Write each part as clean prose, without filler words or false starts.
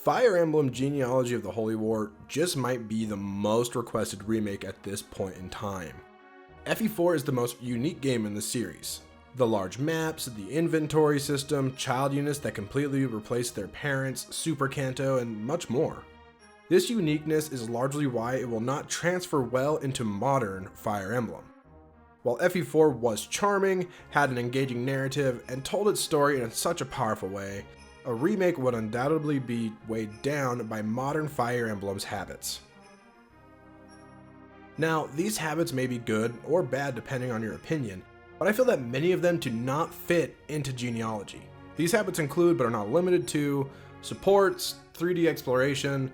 Fire Emblem Genealogy of the Holy War just might be the most requested remake at this point in time. FE4 is the most unique game in the series. The large maps, the inventory system, child units that completely replace their parents, Super Kanto, and much more. This uniqueness is largely why it will not transfer well into modern Fire Emblem. While FE4 was charming, had an engaging narrative, and told its story in such a powerful way, a remake would undoubtedly be weighed down by modern Fire Emblem's habits. Now, these habits may be good or bad depending on your opinion, but I feel that many of them do not fit into Genealogy. These habits include, but are not limited to, supports, 3D exploration,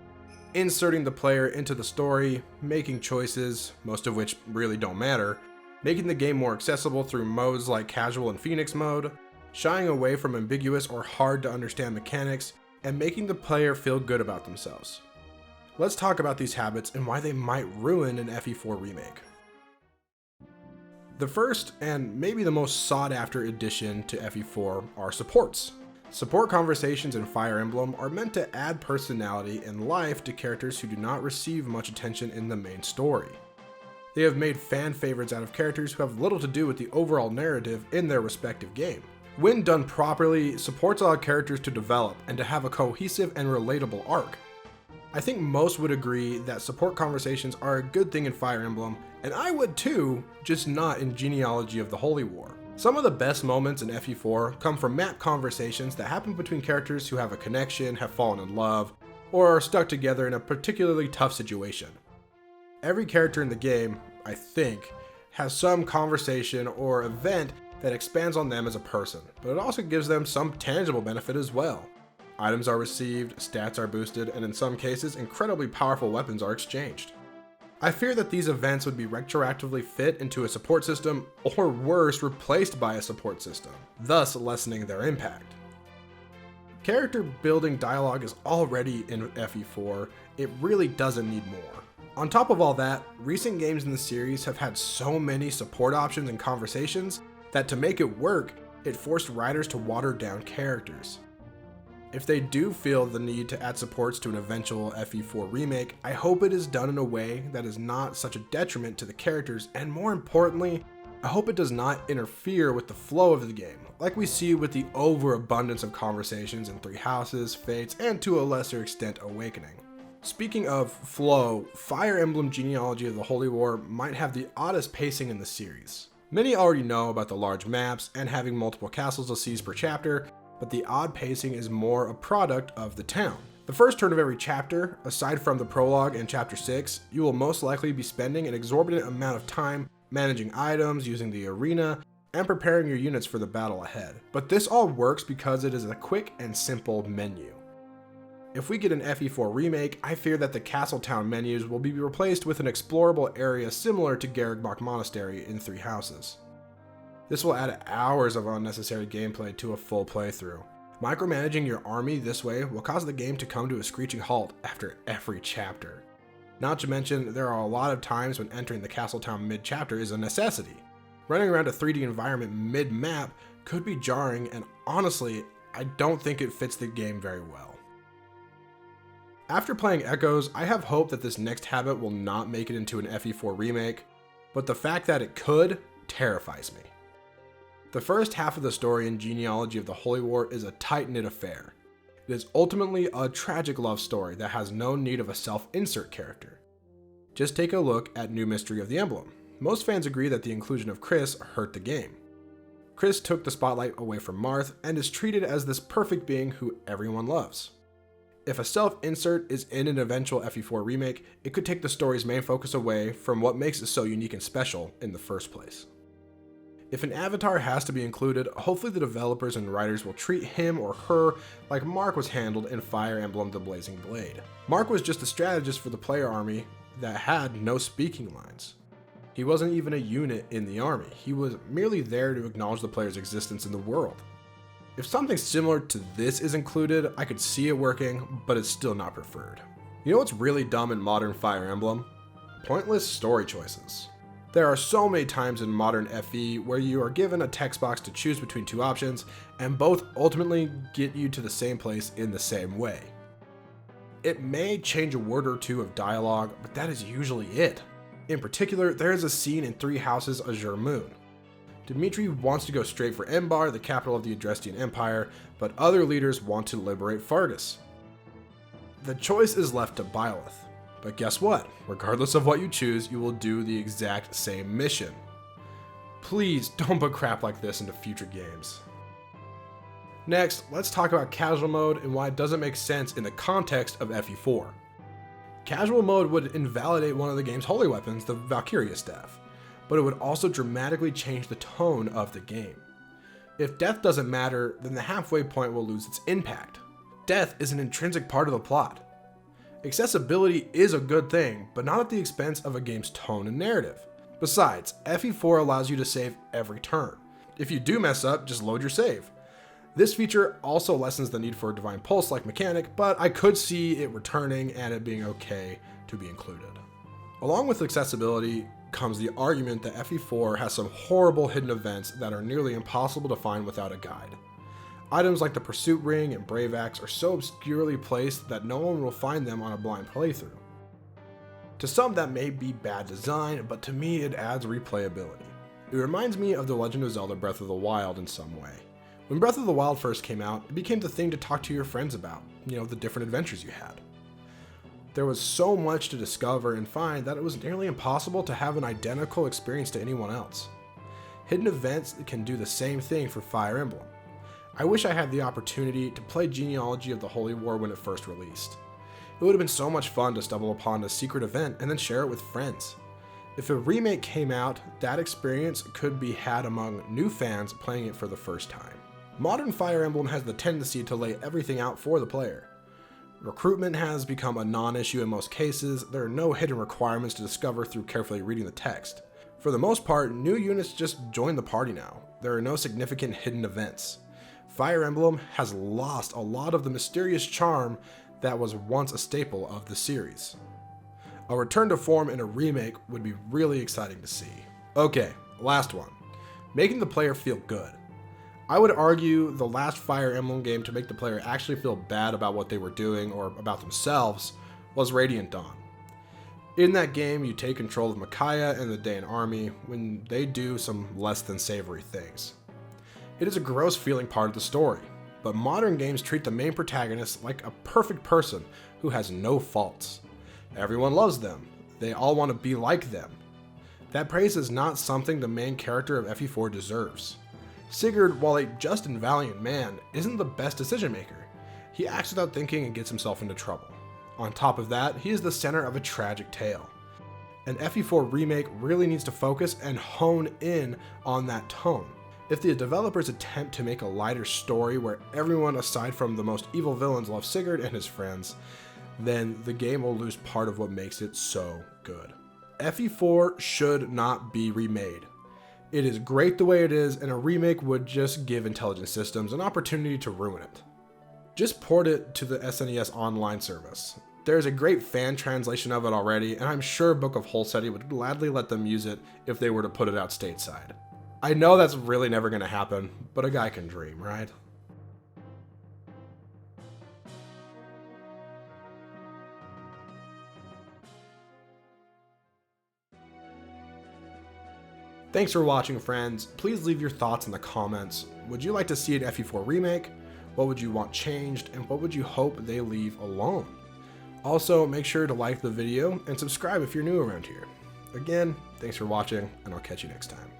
inserting the player into the story, making choices, most of which really don't matter, making the game more accessible through modes like casual and Phoenix mode, shying away from ambiguous or hard to understand mechanics, and making the player feel good about themselves. Let's talk about these habits and why they might ruin an FE4 remake. The first, and maybe the most sought after addition to FE4 are supports. Support conversations in Fire Emblem are meant to add personality and life to characters who do not receive much attention in the main story. They have made fan favorites out of characters who have little to do with the overall narrative in their respective game. When done properly, supports allow characters to develop and to have a cohesive and relatable arc. I think most would agree that support conversations are a good thing in Fire Emblem, and I would too, just not in Genealogy of the Holy War. Some of the best moments in FE4 come from map conversations that happen between characters who have a connection, have fallen in love, or are stuck together in a particularly tough situation. Every character in the game, I think, has some conversation or event that expands on them as a person, but it also gives them some tangible benefit as well. Items are received, stats are boosted, and in some cases, incredibly powerful weapons are exchanged. I fear that these events would be retroactively fit into a support system, or worse, replaced by a support system, thus lessening their impact. Character building dialogue is already in FE4, it really doesn't need more. On top of all that, recent games in the series have had so many support options and conversations that to make it work, it forced writers to water down characters. If they do feel the need to add supports to an eventual FE4 remake, I hope it is done in a way that is not such a detriment to the characters, and more importantly, I hope it does not interfere with the flow of the game, like we see with the overabundance of conversations in Three Houses, Fates, and to a lesser extent Awakening. Speaking of flow, Fire Emblem Genealogy of the Holy War might have the oddest pacing in the series. Many already know about the large maps and having multiple castles to seize per chapter, but the odd pacing is more a product of the town. The first turn of every chapter, aside from the prologue and chapter 6, you will most likely be spending an exorbitant amount of time managing items, using the arena, and preparing your units for the battle ahead. But this all works because it is a quick and simple menu. If we get an FE4 remake, I fear that the Castle Town menus will be replaced with an explorable area similar to Garreg Monastery in Three Houses. This will add hours of unnecessary gameplay to a full playthrough. Micromanaging your army this way will cause the game to come to a screeching halt after every chapter. Not to mention, there are a lot of times when entering the Castle Town mid-chapter is a necessity. Running around a 3D environment mid-map could be jarring, and honestly, I don't think it fits the game very well. After playing Echoes, I have hope that this next habit will not make it into an FE4 remake, but the fact that it could terrifies me. The first half of the story in Genealogy of the Holy War is a tight-knit affair. It is ultimately a tragic love story that has no need of a self-insert character. Just take a look at New Mystery of the Emblem. Most fans agree that the inclusion of Chris hurt the game. Chris took the spotlight away from Marth and is treated as this perfect being who everyone loves. If a self-insert is in an eventual FE4 remake, it could take the story's main focus away from what makes it so unique and special in the first place. If an avatar has to be included, hopefully the developers and writers will treat him or her like Mark was handled in Fire Emblem The Blazing Blade. Mark was just a strategist for the player army that had no speaking lines. He wasn't even a unit in the army, he was merely there to acknowledge the player's existence in the world. If something similar to this is included, I could see it working, but it's still not preferred. You know what's really dumb in modern Fire Emblem? Pointless story choices. There are so many times in modern FE where you are given a text box to choose between two options, and both ultimately get you to the same place in the same way. It may change a word or two of dialogue, but that is usually it. In particular, there is a scene in Three Houses Azure Moon. Dimitri wants to go straight for Embar, the capital of the Adrestian Empire, but other leaders want to liberate Fargus. The choice is left to Byleth, but guess what? Regardless of what you choose, you will do the exact same mission. Please don't put crap like this into future games. Next, let's talk about casual mode and why it doesn't make sense in the context of FE4. Casual mode would invalidate one of the game's holy weapons, the Valkyria Staff, but it would also dramatically change the tone of the game. If death doesn't matter, then the halfway point will lose its impact. Death is an intrinsic part of the plot. Accessibility is a good thing, but not at the expense of a game's tone and narrative. Besides, FE4 allows you to save every turn. If you do mess up, just load your save. This feature also lessens the need for a Divine Pulse-like mechanic, but I could see it returning and it being okay to be included. Along with accessibility comes the argument that FE4 has some horrible hidden events that are nearly impossible to find without a guide. Items like the Pursuit Ring and Brave Axe are so obscurely placed that no one will find them on a blind playthrough. To some that may be bad design, but to me it adds replayability. It reminds me of The Legend of Zelda Breath of the Wild in some way. When Breath of the Wild first came out, it became the thing to talk to your friends about, the different adventures you had. There was so much to discover and find that it was nearly impossible to have an identical experience to anyone else. Hidden events can do the same thing for Fire Emblem. I wish I had the opportunity to play Genealogy of the Holy War when it first released. It would have been so much fun to stumble upon a secret event and then share it with friends. If a remake came out, that experience could be had among new fans playing it for the first time. Modern Fire Emblem has the tendency to lay everything out for the player. Recruitment has become a non-issue in most cases. There are no hidden requirements to discover through carefully reading the text. For the most part, new units just join the party now. There are no significant hidden events. Fire Emblem has lost a lot of the mysterious charm that was once a staple of the series. A return to form in a remake would be really exciting to see. Okay, last one. Making the player feel good. I would argue the last Fire Emblem game to make the player actually feel bad about what they were doing or about themselves was Radiant Dawn. In that game, you take control of Micaiah and the Daean army when they do some less than savory things. It is a gross feeling part of the story, but modern games treat the main protagonist like a perfect person who has no faults. Everyone loves them. They all want to be like them. That praise is not something the main character of FE4 deserves. Sigurd, while a just and valiant man, isn't the best decision maker. He acts without thinking and gets himself into trouble. On top of that, he is the center of a tragic tale. An FE4 remake really needs to focus and hone in on that tone. If the developers attempt to make a lighter story where everyone aside from the most evil villains love Sigurd and his friends, then the game will lose part of what makes it so good. FE4 should not be remade. It is great the way it is, and a remake would just give Intelligent Systems an opportunity to ruin it. Just port it to the SNES online service. There's a great fan translation of it already, and I'm sure Book of Holseti would gladly let them use it if they were to put it out stateside. I know that's really never going to happen, but a guy can dream, right? Thanks for watching, friends. Please leave your thoughts in the comments. Would you like to see an FE4 remake? What would you want changed? And what would you hope they leave alone? Also, make sure to like the video and subscribe if you're new around here. Again, thanks for watching, and I'll catch you next time.